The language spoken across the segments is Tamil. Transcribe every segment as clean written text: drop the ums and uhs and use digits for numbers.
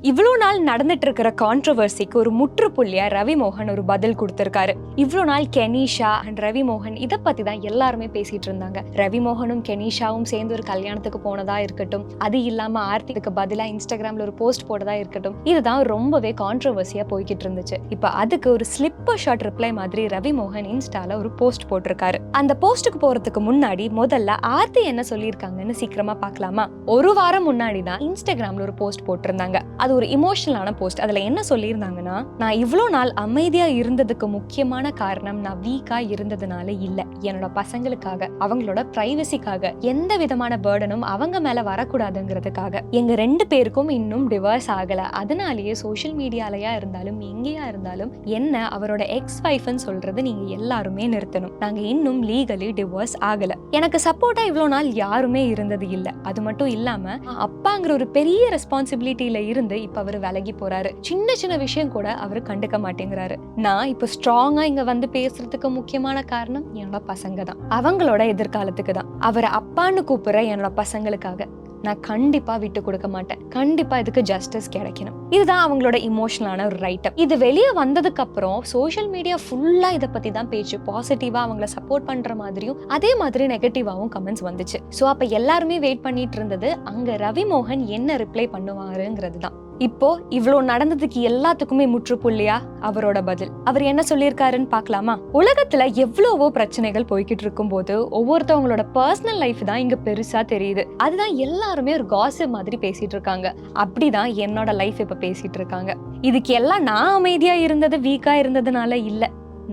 இவ்வளோ நாள் நடந்துட்டு இருக்கிற கான்ட்ரவர்சிக்கு ஒரு முற்றுப்புள்ளியா ரவி மோகன் ஒரு பதில் கொடுத்திருக்காரு. இவ்வளோ நாள் கெனிஷா அண்ட் ரவி மோகன் இதை பத்தி தான் எல்லாருமே பேசிட்டு இருந்தாங்க. ரவி மோகனும் கெனிஷாவும் சேர்ந்து ஒரு கல்யாணத்துக்கு போனதா இருக்கட்டும், அது இல்லாம ஆர்த்திக்கு பதிலா இன்ஸ்டாகிராம்ல ஒரு போஸ்ட் போட்டதா இருக்கட்டும், இதுதான் ரொம்பவே கான்ட்ரவர்சியா போய்கிட்டு இருந்துச்சு. இப்ப அதுக்கு ஒரு ஸ்லிப்பர் ஷாட் ரிப்ளை மாதிரி ரவி மோகன் இன்ஸ்டால ஒரு போஸ்ட் போட்டிருக்காரு. அந்த போஸ்டுக்கு போறதுக்கு முன்னாடி முதல்ல ஆர்த்தி என்ன சொல்லியிருக்காங்கன்னு சீக்கிரமா பார்க்கலாமா? ஒரு வாரம் முன்னாடி தான் இன்ஸ்டாகிராம்ல ஒரு போஸ்ட் போட்டிருந்தாங்க. அது ஒரு இமோஷனலான போஸ்ட். அதுல என்ன சொல்லியிருந்தாங்கன்னா, நான் இவ்வளோ நாள் அமைதியா இருந்ததுக்கு முக்கியமான காரணம் நான் வீக்கா இருந்ததுனால இல்ல, என்னோட பசங்களுக்காக, அவங்களோட பிரைவசிக்காக, எந்த விதமான பர்டனும் அவங்க மேல வரக்கூடாதுங்கிறதுக்காக. எங்க 2 பேருக்கும் இன்னும் டிவோர்ஸ் ஆகல, அதனாலேயே சோஷியல் மீடியாலயா இருந்தாலும் எங்கேயா இருந்தாலும் என்ன அவரோட எக்ஸ் வைஃப்னு சொல்றது நீங்க எல்லாருமே நிறுத்தணும். நாங்க இன்னும் லீகலி டிவோர்ஸ் ஆகல. எனக்கு சப்போர்ட்டா இவ்வளோ நாள் யாருமே இருந்தது இல்ல. அது மட்டும் இல்லாம அப்பாங்கிற ஒரு பெரிய ரெஸ்பான்சிபிலிட்டியில இருந்து இப்ப அவரு விலகி போறாரு. சின்ன சின்ன விஷயம் கூட அவரு கண்டுக்க மாட்டேங்கிறாரு. நான் இப்ப ஸ்ட்ராங்கா இங்க வந்து பேசுறதுக்கு முக்கியமான காரணம் என்னோட பசங்க தான், அவங்களோட எதிர்காலத்துக்கு தான். அவரை அப்பான்னு கூப்பிடுற என்னோட பசங்களுக்காக நான் கண்டிப்பா விட்டு கொடுக்க மாட்டேன். கண்டிப்பா இதுக்கு ஜஸ்டிஸ் கிடைக்கணும். இதுதான் அவங்களோட இமோஷனலான ஒரு ரைட்டப். இது வெளியே வந்ததுக்கு அப்புறம் சோஷியல் மீடியா ஃபுல்லா இதை பத்தி தான் பேச்சு. பாசிட்டிவா அவங்கள சப்போர்ட் பண்ற மாதிரியும் அதே மாதிரி நெகட்டிவாவும் கமெண்ட்ஸ் வந்துச்சு. சோ அப்ப எல்லாருமே வெயிட் பண்ணிட்டு இருந்தது அங்க ரவி மோகன் என்ன ரிப்ளை பண்ணுவாருங்கிறது தான். இப்போ இவ்வளோ நடந்ததுக்கு எல்லாத்துக்குமே முற்றுப்புள்ளியா அவரோட பதில். அவர் என்ன சொல்லியிருக்காருன்னு பார்க்கலாமா? உலகத்துல எவ்வளவோ பிரச்சனைகள் போய்கிட்டு இருக்கும் போது ஒவ்வொருத்தவங்களோட பர்சனல் லைஃப் தான் இங்க பெருசா தெரியுது. அதுதான் எல்லாருமே ஒரு காசிப் மாதிரி பேசிட்டு இருக்காங்க. அப்படிதான் என்னோட லைஃப் இப்ப பேசிட்டு இருக்காங்க. இதுக்கு எல்லாம் நான் அமைதியா இருந்தது வீக்கா இருந்ததுனால இல்ல,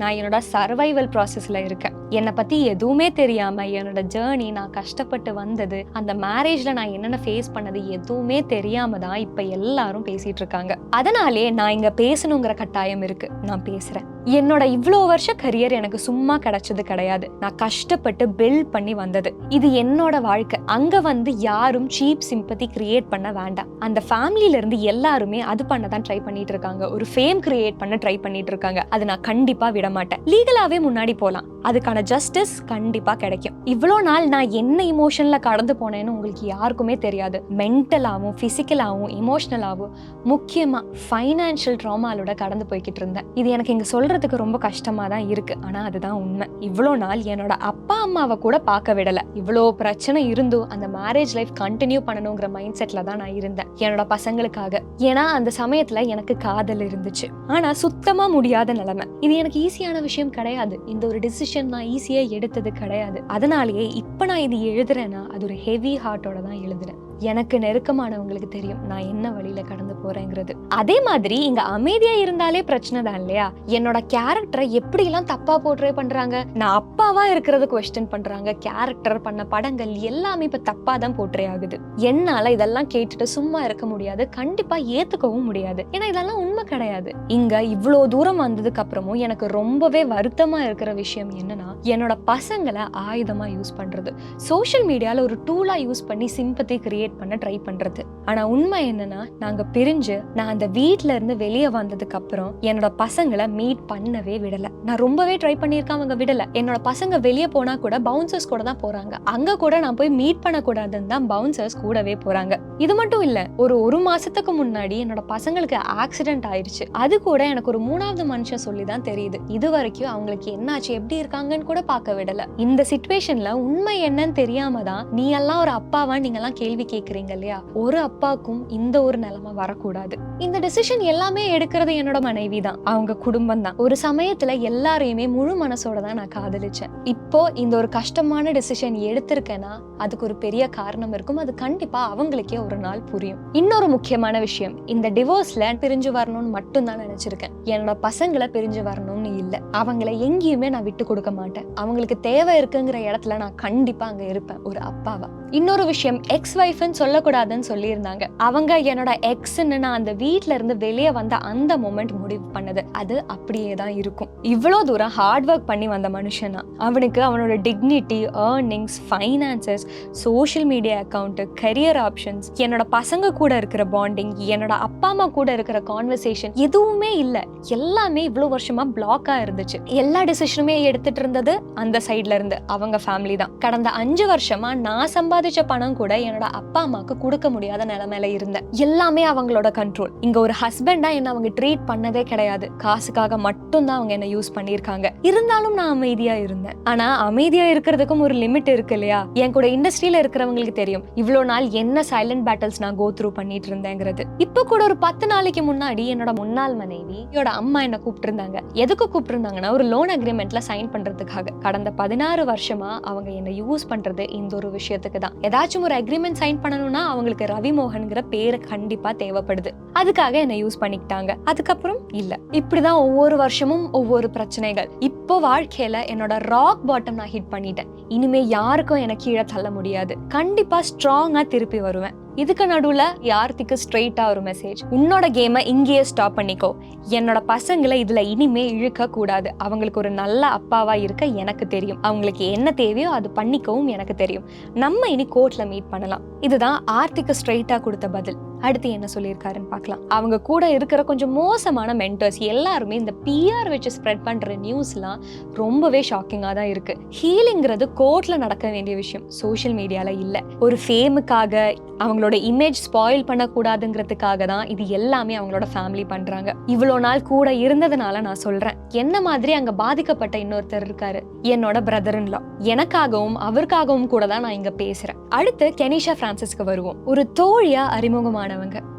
நான் என்னோட சர்வைவல் ப்ராசஸ்ல இருக்கேன். என்னை பத்தி எதுவுமே தெரியாம என்னோட ஜேர்னி, நான் கஷ்டப்பட்டு வந்தது, அந்த மேரேஜ்ல நான் என்னென்ன ஃபேஸ் பண்ணது எதுவுமே தெரியாம தான் இப்ப எல்லாரும் பேசிட்டு இருக்காங்க. அதனாலே நான் இங்க பேசணுங்கிற கட்டாயம் இருக்கு. நான் பேசுறேன். என்னோட இவ்வளோ வருஷ கரியர் எனக்கு சும்மா கிடைச்சது கிடையாது. நான் கஷ்டப்பட்டு பில்ட் பண்ணி வந்தது. இது என்னோட வாழ்க்கை. அங்க வந்து யாரும் சீப் சிம்பத்தி கிரியேட் பண்ண வேண்டாம். அந்த ஃபேமிலில இருந்து எல்லாருமே அது பண்ண தான் ட்ரை பண்ணிட்டு இருக்காங்க. ஒரு ஃபேம் கிரியேட் பண்ண ட்ரை பண்ணிட்டு இருக்காங்க. அது நான் கண்டிப்பா விட மாட்டேன். லீகலாவே முன்னாடி போலாம். அதுக்கான ஜஸ்டிஸ் கண்டிப்பா கிடைக்கும். இவ்வளோ நாள் நான் என்ன இமோஷன்ல கடந்து போனேன்னு உங்களுக்கு யாருக்குமே தெரியாது. மென்டலாவும் பிசிக்கலாவும் இமோஷனலாவும் முக்கியமா ஃபைனான்சியல் ட்ராமாலோட கடந்து போய்கிட்டு இருந்தேன். இது எனக்கு இங்க சொல்றதுக்கு ரொம்ப கஷ்டமா தான் இருக்கு. ஆனா அதுதான் உண்மை. இவ்வளோ நாள் என்னோட அப்பா அம்மாவை கூட பார்க்க விடல. இவ்வளோ பிரச்சனை இருந்தும் அந்த மேரேஜ் லைஃப் கண்டினியூ பண்ணணுங்கிற மைண்ட் செட்ல தான் நான் இருந்தேன் என்னோட பசங்களுக்காக. ஏன்னா அந்த சமயத்துல எனக்கு காதல் இருந்துச்சு. ஆனா சுத்தமா முடியாத நிலைமை. இது எனக்கு ஈஸியான விஷயம் கிடையாது. இந்த ஒரு டிசிஷன் நான் ஈஸியா எடுத்தது கிடையாது. அதனாலேயே இப்ப நான் இது எழுதுறேன்னா அது ஒரு ஹெவி ஹார்ட்டோட தான் எழுதுறேன். எனக்கு நெருக்கமானவங்களுக்கு தெரியும் நான் என்ன வழியில கடந்து போறேங்கிறது. அதே மாதிரி இங்க அமைதியா இருந்தாலே பிரச்சனை தான் இல்லையா? என்னோட கேரக்டரை எப்படி எல்லாம் தப்பா போர்ட்ரே பண்றாங்க. நான் அப்பாவா இருக்கிறது குவெஸ்டின் பண்றாங்க. கேரக்டர் பண்ண படங்கள் எல்லாமே இப்ப தப்பா தான் போர்ட்ரே ஆகுது. என்னால இதெல்லாம் கேட்டுட்டு சும்மா இருக்க முடியாது. கண்டிப்பா ஏத்துக்கவும் முடியாது. ஏன்னா இதெல்லாம் உண்மை கிடையாது. இங்க இவ்வளோ தூரம் வந்ததுக்கு அப்புறமும் எனக்கு ரொம்பவே வருத்தமா இருக்கிற விஷயம் என்னன்னா, என்னோட பசங்களை ஆயுதமா யூஸ் பண்றது, சோஷியல் மீடியால ஒரு டூலா யூஸ் பண்ணி சிம்பத்தி கிரியேட் பண்ண ட்ரை பண்றது. ஆனா உண்மை என்னன்னா, நாங்க பிரிஞ்சு நான் அந்த வீட்ல இருந்து வெளியே வந்ததுக்கு அப்புறம் என்னோட பசங்களை மீட் பண்ணவே விடல. நான் ரொம்பவே ட்ரை பண்ணியிருக்கேன், அவங்க விடல. என்னோட பசங்க வெளியே போனா கூட பவுன்சர்ஸ் கூட தான் போறாங்க. அங்க கூட நான் போய் மீட் பண்ண கூடாதுன்னு தான் பவுன்சர்ஸ் கூடவே போறாங்க. இது மட்டும் இல்ல, ஒரு மாசத்துக்கு முன்னாடி என்னோட பசங்களுக்கு ஆக்சிடென்ட் ஆயிடுச்சு. அது கூட எனக்கு ஒரு 3வது மனுஷன் சொல்லி தான் தெரியுது. இது வரைக்கும் அவங்களுக்கு என்னாச்சு, எப்படி இருக்காங்கன்னு கூட பார்க்க விடல. இந்த சிச்சுவேஷன்ல உண்மை என்னன்னு தெரியாம தான் நீ எல்லாம் ஒரு அப்பாவா நீங்க எல்லாம் கேள்வி கேக்குறீங்க இல்லையா? ஒரு அப்பாக்கும் இந்த ஒரு நிலைமை வரக்கூடாது. இந்த டிசிஷன் எல்லாமே எடுக்கிறது என்னோட மனைவி தான், அவங்க குடும்பம் தான். ஒரு சமயத்துல எல்லாரையுமே முழு மனசோட தான் நான் காதலிச்சேன். இப்போ இந்த ஒரு கஷ்டமான டிசிஷன் எடுத்திருக்கேன்னா அதுக்கு ஒரு பெரிய காரணம் இருக்கும். அது கண்டிப்பா அவங்களுக்கே ஒரு நாள் புரியும். இன்னொரு முக்கியமான விஷயம், இந்த டிவோர்ஸ்ல பிரிஞ்சு வரணும்னு மட்டும் தான் நினைச்சிருக்கேன். என்னோட பசங்களை பிரிஞ்சு வரணும்னு இல்ல. அவங்களை எங்கேயுமே நான் விட்டு கொடுக்க மாட்டேன். அவங்களுக்கு தேவை இருக்குங்கிற இடத்துல நான் கண்டிப்பா அங்க இருப்பேன் ஒரு அப்பாவா. இன்னொரு விஷயம், எக்ஸ் வைஃப்னு சொல்லக்கூடாதுன்னு சொல்லியிருந்தாங்க. அவங்க என்னோட எக்ஸ்ன்னு நான் அந்த வீட்ல இருந்து வெளியே வந்த அந்த மொமெண்ட் முடிவு பண்ணது. அது அப்படியே தான் இருக்கும். இவ்வளோ தூரம் ஹார்ட் ஒர்க் பண்ணி வந்த மனுஷனா அவனுக்கு அவனோட dignity, earnings, finances, social media account, career options, என்னோட பசங்க கூட இருக்கிற பாண்டிங், என்னோட அப்பா அம்மா கூட இருக்கிற கான்வர்சேஷன் எதுவுமே இல்ல. எல்லாமே இவ்வளோ வருஷமா பிளாக்கா இருந்துச்சு. எல்லா டிசிஷனுமே எடுத்துட்டு இருந்தது அந்த சைட்ல இருந்து அவங்க ஃபேமிலி தான். கடந்த 5 வருஷமா நான் சம்பாதிச்ச பணம் கூட என்னோட அப்பா அம்மாக்கு கொடுக்க முடியாத நிலைமையில இருந்தேன். எல்லாமே அவங்களோட கண்ட்ரோல். இங்க ஒரு ஹஸ்பண்டா என்ன அவங்க ட்ரீட் பண்ணதே கிடையாது. காசுக்காக மட்டும் தான் அவங்க என்ன யூஸ் பண்ணிருக்காங்க. இருந்தாலும் நான் அமைதியா இருந்தேன். ஆனா அமைதியா இருக்கிறதுக்கும் ஒரு லிமிட் இருக்கு இல்லையா? என் கூட இண்டஸ்ட்ரியில இருக்கிறவங்களுக்கு தெரியும் இவ்வளவு நாள் என்ன சைலண்ட் பேட்டல்ஸ் நான் கோ த்ரூ பண்ணிட்டு இருந்தேங்கிறது. இப்ப கூட ஒரு 10 நாளைக்கு முன்னாடி என்னோட முன்னாள் மனைவியோட அம்மா என்ன கூப்பிட்டிருந்தாங்க. எதுக்கு கூப்பிட்டிருந்தாங்கன்னா ஒரு லோன் அக்ரிமெண்ட்ல சைன் பண்றதுக்காக. கடந்த 16 வருஷமா அவங்க என்ன யூஸ் பண்றது இந்த ஒரு விஷயத்துக்கு தான். ஏதாச்சும் ஒரு அக்ரிமெண்ட் சைன் பண்ணணும்னா அவங்களுக்கு ரவி மோகன்ங்கிற பேரு கண்டிப்பா தேவைப்படுது. அதுக்காக என்ன யூஸ் பண்ணிக்கிட்டாங்க. அதுக்கப்புறம் இல்ல. இப்படிதான் ஒவ்வொரு வருஷமும் ஒவ்வொரு பிரச்சனைகள். இப்போ வாழ்க்கையில என்னோட ராக் பாட்டம் நான் ஹிட் பண்ணிட்டேன். இனிமே யாருக்கும் எனக்கு கீழே தள்ள முடியாது. கண்டிப்பா ஸ்ட்ராங்கா திருப்பி வருவேன். இதுக்கு நடுவுல யார்த்திக்கு ஸ்ட்ரெயிட்டா ஒரு மெசேஜ், உன்னோட கேமை இங்கேயே ஸ்டாப் பண்ணிக்கோ. என்னோட பசங்களை இதுல இனிமே இழுக்க கூடாது. அவங்களுக்கு ஒரு நல்ல அப்பாவா இருக்க எனக்கு தெரியும். அவங்களுக்கு என்ன தேவையோ அது பண்ணிக்கவும் எனக்கு தெரியும். நம்ம இனி கோர்ட்ல மீட் பண்ணலாம். இதுதான் ஆர்த்திக்கு ஸ்ட்ரெயிட்டா கொடுத்த பதில். அடுத்து என்ன சொல்லியிருக்காருன்னு பார்க்கலாம். அவங்க கூட இருக்கிற கொஞ்சம் மோசமான மென்டர்ஸ் எல்லாருமே இந்த பிஆர் வச்சு ஸ்ப்ரெட் பண்ற நியூஸ்லாம் ரொம்பவே ஷாக்கிங்கா தான் இருக்கு. ஹீலிங்கிறது கோர்ட்ல நடக்க வேண்டிய விஷயம், சோஷியல் மீடியால இல்ல. ஒரு ஃபேமுக்காக அவங்களோட இமேஜ் ஸ்பாயில் பண்ணக்கூடாதுங்கிறதுக்காக தான் இது எல்லாமே அவங்களோட ஃபேமிலி பண்றாங்க. இவ்வளோ நாள் கூட இருந்ததுனால நான் சொல்றேன், என்ன மாதிரி அங்க பாதிக்கப்பட்ட இன்னொருத்தர் இருக்காரு, என்னோட பிரதர் இன் லா. எனக்காகவும் அவருக்காகவும் கூட தான் நான் இங்க பேசுறேன். அடுத்து கெனிஷா பிரான்சிஸ்க்கு வருவோம். ஒரு தோழியா அறிமுகமானவங்க.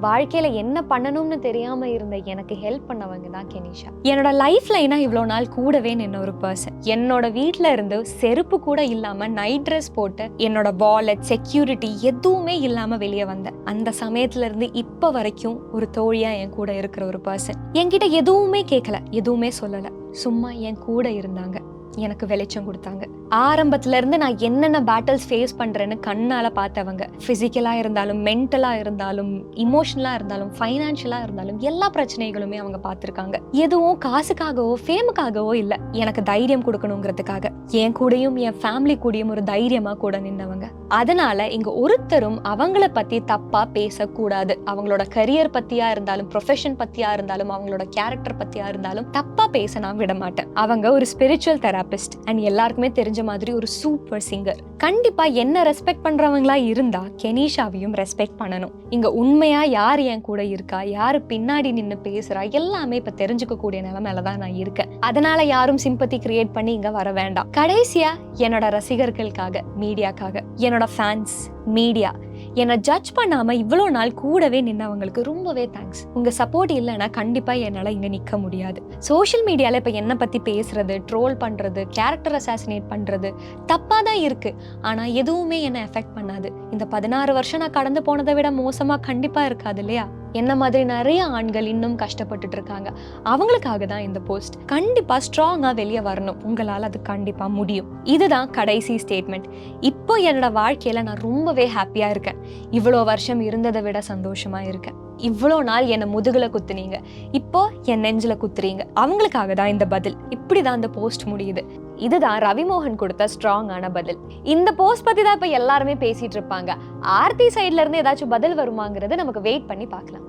வாழ்க்கையில என்ன பண்ணணும்னு தெரியாம இருந்த எனக்கு ஹெல்ப் பண்ணவங்க தான் கெனிஷா. என்னோட லைஃப் லைனா இவ்வளோ நாள் கூடவே நின்ன ஒரு பர்சன். என்னோட வீட்டுல இருந்து செருப்பு கூட இல்லாம நைட் ட்ரெஸ் போட்டு என்னோட வாலெட் செக்யூரிட்டி எதுவுமே இல்லாம வெளியே வந்தேன். அந்த சமயத்துல இருந்து இப்ப வரைக்கும் ஒரு தோழியா என் கூட இருக்கிற ஒரு பர்சன். என்கிட்ட எதுவுமே கேட்கல, எதுவுமே சொல்லல, சும்மா என் கூட இருந்தாங்க. எனக்கு வெளிச்சம் கொடுத்தாங்க. ஆரம்பத்துல இருந்து நான் என்னென்ன பேட்டில்ஸ் ஃபேஸ் பண்றேன்னு கண்ணால பார்த்தவங்க. பிசிக்கலா இருந்தாலும், மென்டலா இருந்தாலும், இமோஷனலா இருந்தாலும், ஃபைனான்சியலா இருந்தாலும் எல்லா பிரச்சனைகளுமே அவங்க பார்த்திருக்காங்க. எதுவும் காசுக்காகவோ ஃபேமுக்காகவோ இல்ல, எனக்கு தைரியம் கொடுக்கணுங்கிறதுக்காக. என் கூடயும் என் ஃபேமிலி கூடயும் ஒரு தைரியமா கூட நின்னவங்க. அதனால இங்க ஒருத்தரும் அவங்கள பத்தி தப்பா பேசக்கூடாது. அவங்களோட கரியர் பத்தியா இருந்தாலும், ப்ரொஃபஷன் பத்தியா இருந்தாலும், அவங்களோட கேரக்டர் பத்தியா இருந்தாலும் தப்பா பேச நான் விட மாட்டேன். அவங்க ஒரு ஸ்பிரிச்சுவல் தெரபிஸ்ட் அண்ட் எல்லாருக்குமே தெரிஞ்ச மாதிரி ஒரு சூப்பர் சிங்கர். கண்டிப்பா என்ன ரெஸ்பெக்ட் பண்றவங்களா இருந்தா கெனிஷாவையும் ரெஸ்பெக்ட் பண்ணணும். இங்க உண்மையா யார் என் கூட இருக்கா, யாரு பின்னாடி நின்னு பேசுறா, எல்லாமே இப்ப தெரிஞ்சுக்க கூடிய நிலைமையில தான் நான் இருக்கேன். அதனால யாரும் சிம்பத்தி கிரியேட் பண்ணி இங்க வர வேண்டாம். கடைசியா என்னோட ரசிகர்களுக்காக, மீடியாக்காக, என்னோட ஃபேன்ஸ், மீடியா என்னை ஜட்ஜ் பண்ணாம இவ்வளோ நாள் கூடவே நின்னவங்களுக்கு ரொம்பவே தேங்க்ஸ். உங்க சப்போர்ட் இல்லைன்னா கண்டிப்பா என்னால இங்க நிக்க முடியாது. சோஷியல் மீடியால இப்ப என்ன பத்தி பேசுறது, ட்ரோல் பண்றது, கேரக்டர் அசாசினேட் பண்றது தப்பா தான் இருக்கு. ஆனா எதுவுமே என்ன எஃபெக்ட் பண்ணாது. இந்த 16 வருஷம் நான் கடந்து போனதை விட மோசமா கண்டிப்பா இருக்காது இல்லையா? என்ன மாதிரி நிறைய ஆண்கள் இன்னும் கஷ்டப்பட்டுட்டு இருக்காங்க. அவங்களுக்காக தான் இந்த போஸ்ட். கண்டிப்பா ஸ்ட்ராங்கா வெளியே வரணும். உங்களால் அது கண்டிப்பா முடியும். இதுதான் கடைசி ஸ்டேட்மெண்ட். இப்போ என்னோட வாழ்க்கையில நான் ரொம்பவே ஹாப்பியா இருக்கேன். இவ்வளோ வருஷம் இருந்ததை விட சந்தோஷமா இருக்கேன். இவ்வளோ நாள் என்னை முதுகுல குத்துனீங்க, இப்போ என் நெஞ்சில குத்துறீங்க. அவங்களுக்காக தான் இந்த பதில். இப்படிதான் இந்த போஸ்ட் முடியுது. இதுதான் ரவிமோகன் கொடுத்த ஸ்ட்ராங்கான பதில். இந்த போஸ்ட் பத்தி தான் இப்ப எல்லாருமே பேசிட்டு இருப்பாங்க. ஆர்த்தி சைட்ல இருந்து ஏதாச்சும் பதில் வருமாங்கிறது நமக்கு வெயிட் பண்ணி பார்க்கலாம்.